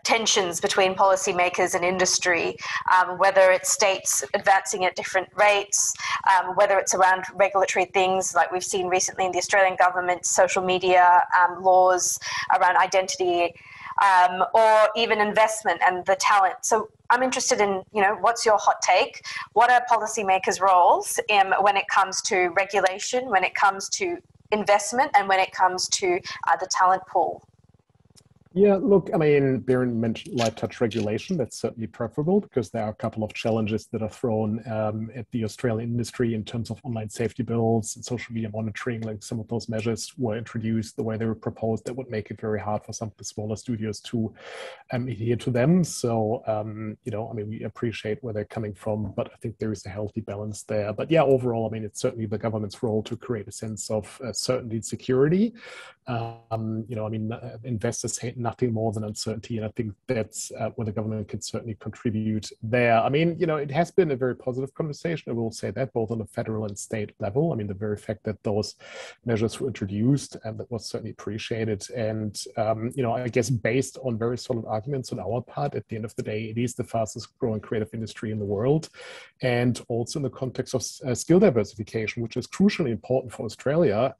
tensions between policymakers and industry, whether it's states advancing at different rates, whether it's around regulatory things like we've seen recently in the Australian government, social media laws around identity, or even investment and the talent. So I'm interested in, what's your hot take? What are policymakers' roles when it comes to regulation, when it comes to investment, and when it comes to the talent pool?
Yeah, look, I mean, Biren mentioned light touch regulation. That's certainly preferable because there are a couple of challenges that are thrown at the Australian industry in terms of online safety bills and social media monitoring. Like some of those measures were introduced the way they were proposed, that would make it very hard for some of the smaller studios to adhere to them. So, we appreciate where they're coming from, but I think there is a healthy balance there. But yeah, overall, I mean, it's certainly the government's role to create a sense of certainty and security. Investors hate nothing more than uncertainty, and I think that's where the government can certainly contribute there. I mean, it has been a very positive conversation, I will say that, both on the federal and state level. I mean, the very fact that those measures were introduced, that was certainly appreciated. And, I guess based on very solid arguments on our part, at the end of the day, it is the fastest growing creative industry in the world. And also in the context of skill diversification, which is crucially important for Australia.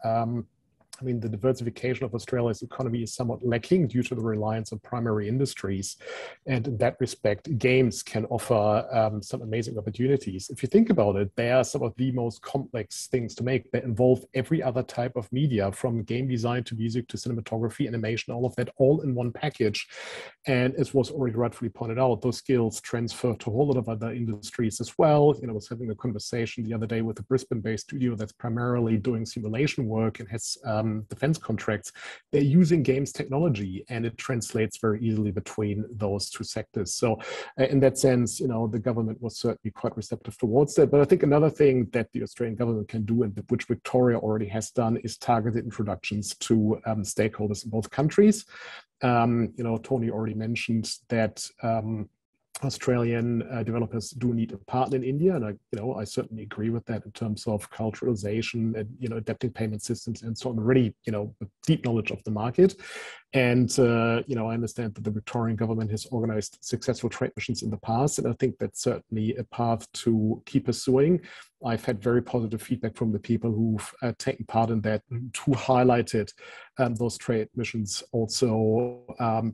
I mean, the diversification of Australia's economy is somewhat lacking due to the reliance on primary industries. And in that respect, games can offer some amazing opportunities. If you think about it, they are some of the most complex things to make that involve every other type of media, from game design to music to cinematography, animation, all of that, all in one package. And as was already rightfully pointed out, those skills transfer to a whole lot of other industries as well. I was having a conversation the other day with a Brisbane-based studio that's primarily doing simulation work and has defense contracts. They're using games technology, and it translates very easily between those two sectors. So in that sense, the government was certainly quite receptive towards that. But I think another thing that the Australian government can do, and which Victoria already has done, is targeted introductions to stakeholders in both countries. Tony already mentioned that Australian developers do need a partner in India, and I certainly agree with that in terms of culturalization and adapting payment systems and so on. Really, deep knowledge of the market. And I understand that the Victorian government has organized successful trade missions in the past, and I think that's certainly a path to keep pursuing. I've had very positive feedback from the people who've taken part in that, who highlighted those trade missions also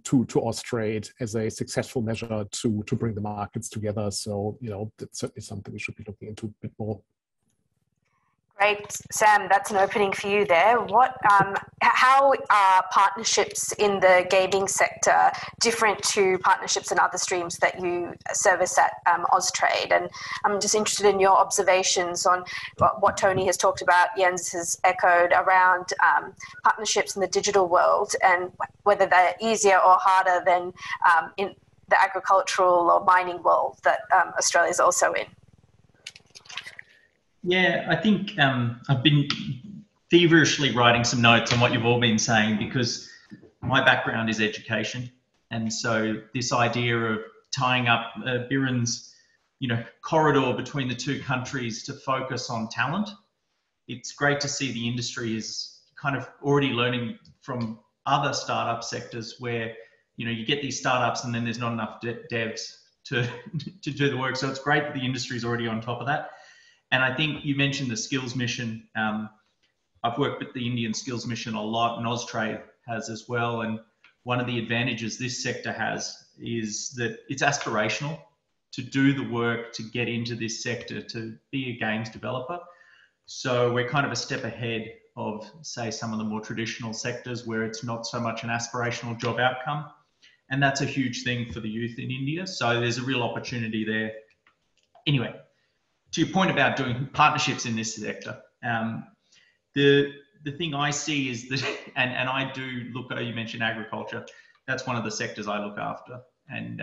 to Austrade as a successful measure to bring the markets together. So, that's certainly something we should be looking into a bit more.
Great, Sam, that's an opening for you there. How are partnerships in the gaming sector different to partnerships in other streams that you service at Austrade? And I'm just interested in your observations on what Tony has talked about, Jens has echoed around partnerships in the digital world, and whether they're easier or harder than in the agricultural or mining world that Australia is also in.
Yeah, I think I've been feverishly writing some notes on what you've all been saying, because my background is education. And so this idea of tying up Biren's, corridor between the two countries to focus on talent, it's great to see the industry is kind of already learning from other startup sectors where, you get these startups and then there's not enough devs to do the work. So it's great that the industry is already on top of that. And I think you mentioned the skills mission. I've worked with the Indian Skills Mission a lot, and Austrade has as well. And one of the advantages this sector has is that it's aspirational to do the work to get into this sector, to be a games developer. So we're kind of a step ahead of, say, some of the more traditional sectors where it's not so much an aspirational job outcome. And that's a huge thing for the youth in India. So there's a real opportunity there. Anyway, to your point about doing partnerships in this sector, the thing I see is that, and I do look at, you mentioned agriculture, that's one of the sectors I look after. And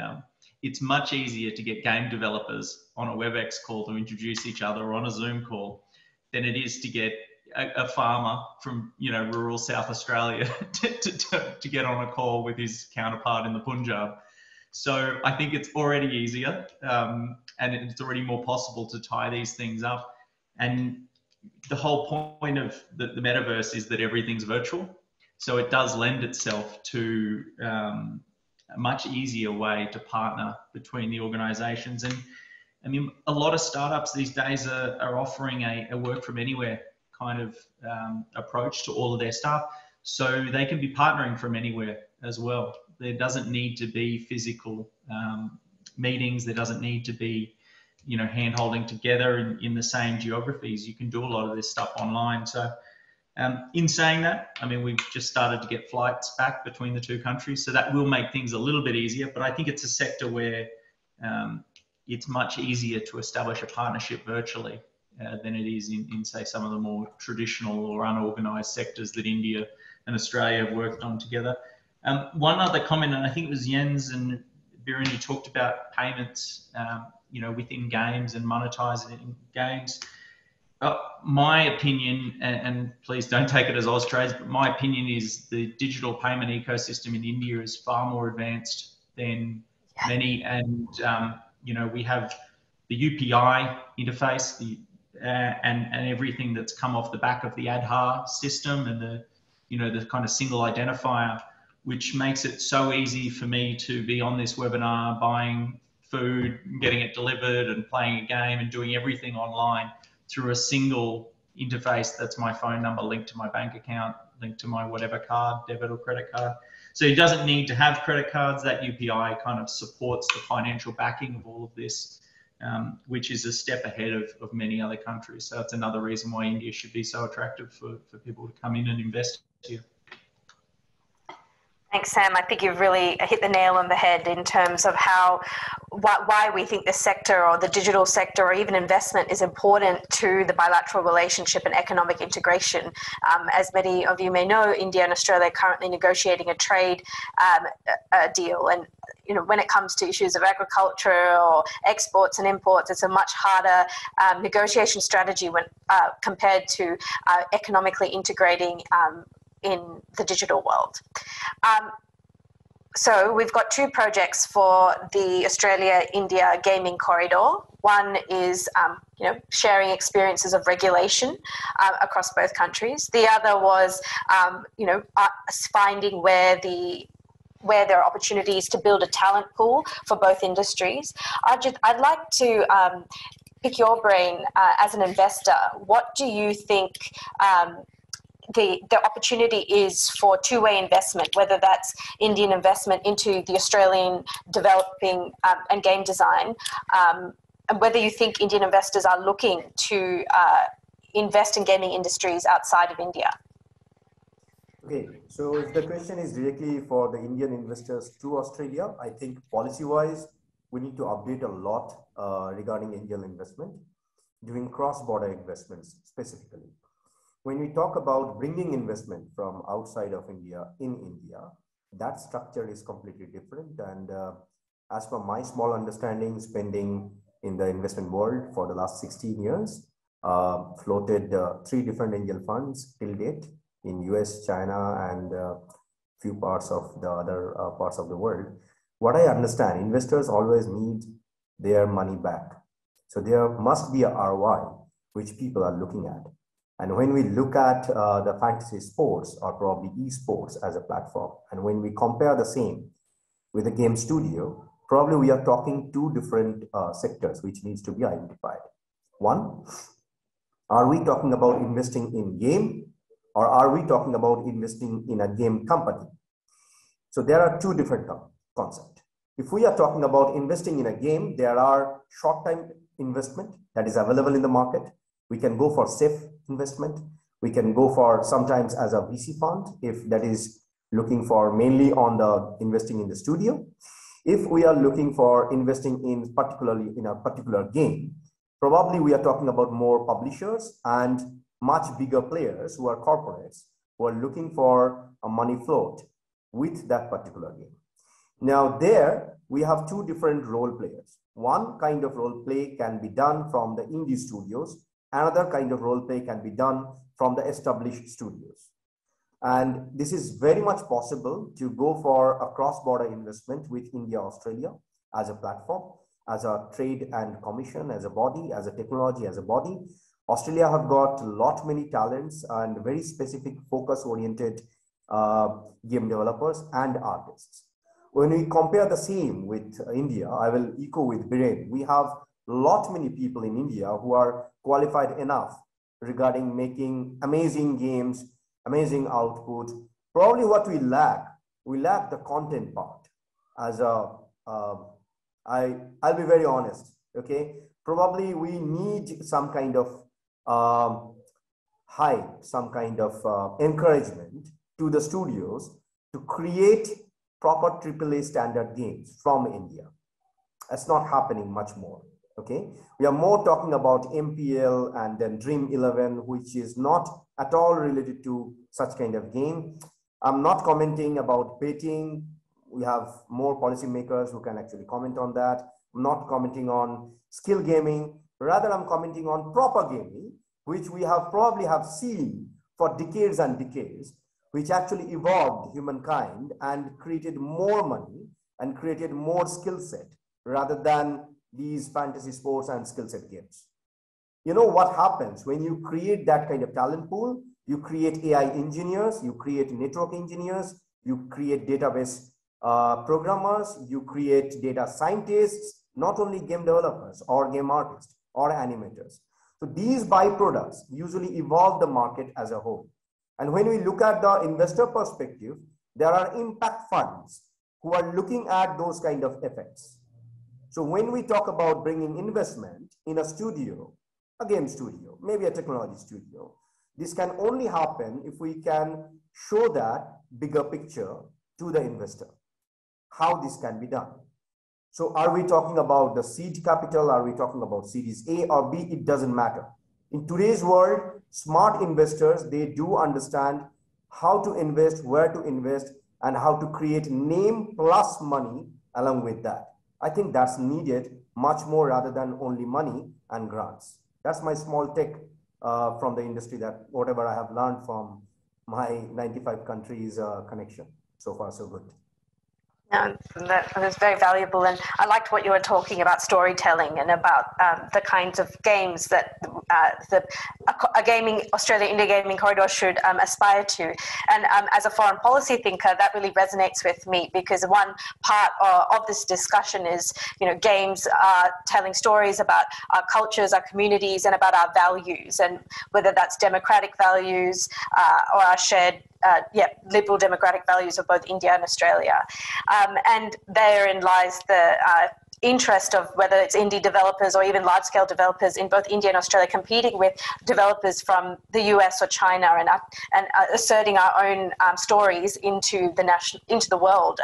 it's much easier to get game developers on a WebEx call to introduce each other, or on a Zoom call, than it is to get a farmer from, you know, rural South Australia to get on a call with his counterpart in the Punjab. So I think it's already easier, and it's already more possible to tie these things up. And the whole point of the metaverse is that everything's virtual. So it does lend itself to a much easier way to partner between the organizations. And I mean, a lot of startups these days are offering a work from anywhere kind of approach to all of their staff. So they can be partnering from anywhere as well. There doesn't need to be physical meetings. There doesn't need to be, you know, hand holding together in the same geographies. You can do a lot of this stuff online. So in saying that, I mean, we've just started to get flights back between the two countries. So that will make things a little bit easier, but I think it's a sector where it's much easier to establish a partnership virtually than it is in, say, some of the more traditional or unorganized sectors that India and Australia have worked on together. One other comment, and I think it was Jens and Biren, you talked about payments, you know, within games and monetizing games. My opinion, and please don't take it as Austrades, but my opinion is the digital payment ecosystem in India is far more advanced than many. And, you know, we have the UPI interface, and everything that's come off the back of the Aadhaar system and the, you know, the kind of single identifier, which makes it so easy for me to be on this webinar, buying food, getting it delivered and playing a game and doing everything online through a single interface. That's my phone number linked to my bank account, linked to my whatever card, debit or credit card. So it doesn't need to have credit cards. That UPI kind of supports the financial backing of all of this, which is a step ahead of many other countries. So that's another reason why India should be so attractive for people to come in and invest here.
Thanks, Sam. I think you've really hit the nail on the head in terms of why we think the sector or the digital sector or even investment is important to the bilateral relationship and economic integration. As many of you may know, India and Australia are currently negotiating a trade deal. And you know, when it comes to issues of agriculture or exports and imports, it's a much harder negotiation strategy when compared to economically integrating in the digital world. So we've got two projects for the Australia-India gaming corridor. One is, you know, sharing experiences of regulation across both countries. The other was, you know, finding where there are opportunities to build a talent pool for both industries. I'd like to pick your brain as an investor. What do you think the opportunity is for two-way investment, whether that's Indian investment into the Australian developing and game design, and whether you think Indian investors are looking to invest in gaming industries outside of India?
Okay, so if the question is directly for the Indian investors to Australia, I think policy-wise, we need to update a lot regarding Indian investment, doing cross-border investments specifically. When we talk about bringing investment from outside of India in India, that structure is completely different. And as per my small understanding, spending in the investment world for the last 16 years, floated 3 different angel funds till date in US, China, and few parts of the other parts of the world. What I understand, investors always need their money back. So there must be a ROI, which people are looking at. And when we look at the fantasy sports or probably esports as a platform, and when we compare the same with a game studio, probably we are talking 2 different sectors which needs to be identified. One, are we talking about investing in game, or are we talking about investing in a game company? So there are two different concepts. If we are talking about investing in a game, there are short-term investment that is available in the market. We can go for safe investment. We can go for sometimes as a VC fund, if that is looking for mainly on the investing in the studio. If we are looking for investing in particularly in a particular game, probably we are talking about more publishers and much bigger players who are corporates who are looking for a money float with that particular game. Now there we have two different role players. One kind of role play can be done from the indie studios. Another kind of role play can be done from the established studios. And this is very much possible to go for a cross-border investment with India, Australia as a platform, as a trade and commission, as a body, as a technology, as a body. Australia have got many talents and very specific focus-oriented game developers and artists. When we compare the same with India, I will echo with Biren. We have many people in India who are qualified enough regarding making amazing games, amazing output. Probably what we lack the content part. I'll be very honest, okay? Probably we need some kind of hype, some kind of encouragement to the studios to create proper AAA standard games from India. That's not happening much more, okay? We are more talking about MPL and then Dream 11, which is not at all related to such kind of game. I'm not commenting about betting. We have more policymakers who can actually comment on that. I'm not commenting on skill gaming. Rather, I'm commenting on proper gaming, which we have probably seen for decades and decades, which actually evolved humankind and created more money and created more skill set rather than these fantasy sports and skill set games. You know what happens when you create that kind of talent pool? You create AI engineers, you create network engineers, you create database programmers, you create data scientists, not only game developers or game artists or animators. So these byproducts usually evolve the market as a whole. And when we look at the investor perspective, there are impact funds who are looking at those kind of effects. So when we talk about bringing investment in a studio, a game studio, maybe a technology studio, this can only happen if we can show that bigger picture to the investor, how this can be done. So are we talking about the seed capital? Are we talking about series A or B? It doesn't matter. In today's world, smart investors, they do understand how to invest, where to invest, and how to create name plus money along with that. I think that's needed much more rather than only money and grants. That's my small take from the industry, that whatever I have learned from my 95 countries connection. So far, so good.
That was very valuable, and I liked what you were talking about storytelling and about the kinds of games that a gaming Australia India gaming corridor should aspire to. And as a foreign policy thinker, that really resonates with me, because one part of this discussion is, games are telling stories about our cultures, our communities, and about our values, and whether that's democratic values or our shared liberal democratic values of both India and Australia. And therein lies the interest of whether it's indie developers or even large-scale developers in both India and Australia competing with developers from the US or China, and asserting our own stories into the world,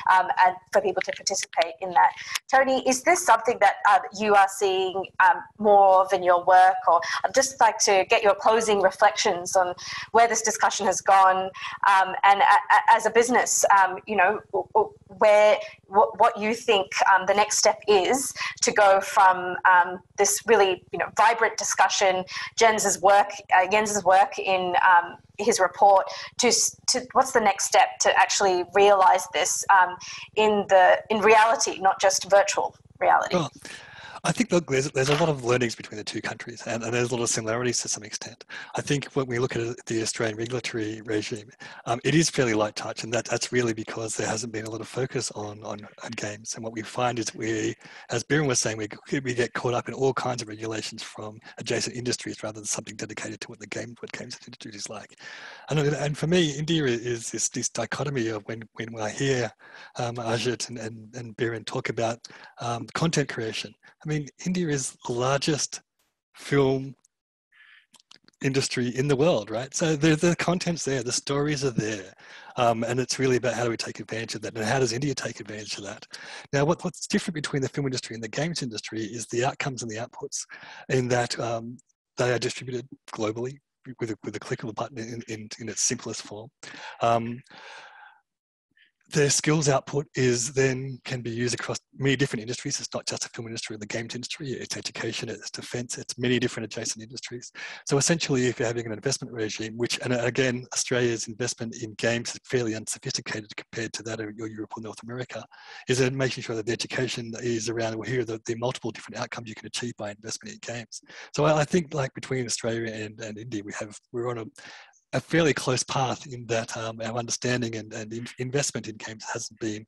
and for people to participate in that. Tony, is this something that you are seeing more of in your work? Or I'd just like to get your closing reflections on where this discussion has gone, and as a business, what you think the next step is to go from this really vibrant discussion, Jens's work in his report, to what's the next step to actually realize this in reality, not just virtual reality.
Sure. I think, look, there's a lot of learnings between the two countries, and there's a lot of similarities to some extent. I think when we look at the Australian regulatory regime, it is fairly light touch, and that's really because there hasn't been a lot of focus on games. And what we find is as Biren was saying, we get caught up in all kinds of regulations from adjacent industries rather than something dedicated to what games industry is like. And for me, India is this dichotomy of when I hear Ajit and Biren talk about content creation. I mean, India is the largest film industry in the world, right? So the content's there, the stories are there. And it's really about how do we take advantage of that, and how does India take advantage of that? Now, what's different between the film industry and the games industry is the outcomes and the outputs, in that they are distributed globally with a click of a button in its simplest form. Their skills output can be used across many different industries. It's not just the film industry or the games industry, it's education, it's defense, it's many different adjacent industries. So essentially, if you're having an investment regime, and again, Australia's investment in games is fairly unsophisticated compared to that of Europe or North America, is that making sure that the education is around, well, here are the multiple different outcomes you can achieve by investment in games. So I think, like, between Australia and India, we're on a fairly close path in that our understanding and investment in games hasn't been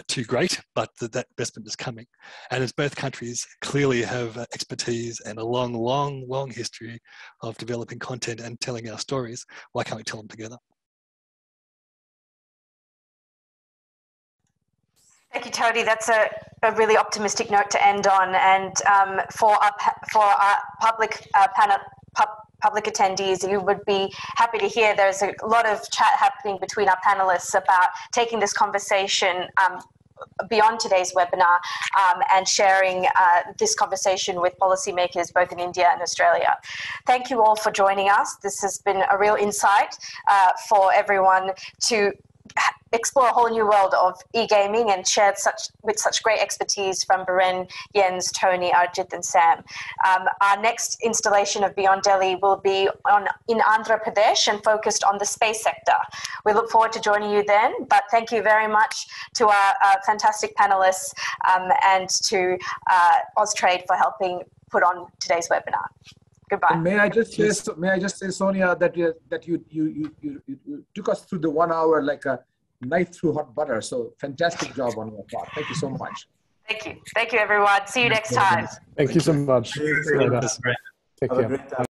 too great, but that investment is coming. And as both countries clearly have expertise and a long history of developing content and telling our stories, why can't we tell them together?
Thank you, Tony. That's a really optimistic note to end on. And for our public public attendees, you would be happy to hear there's a lot of chat happening between our panelists about taking this conversation beyond today's webinar and sharing this conversation with policymakers both in India and Australia. Thank you all for joining us. This has been a real insight for everyone to explore a whole new world of e-gaming, and shared with such great expertise from Biren, Jens, Tony, Arjit and Sam. Our next installation of Beyond Delhi will be in Andhra Pradesh and focused on the space sector. We look forward to joining you then, but thank you very much to our fantastic panelists and to Austrade for helping put on today's webinar. Goodbye.
And may I just say, Sonia, that you took us through the 1 hour like a knife through hot butter. So fantastic job on your part. Thank you so much.
Thank you. Thank you, everyone. See you next time.
Thank you so much.
Take
care.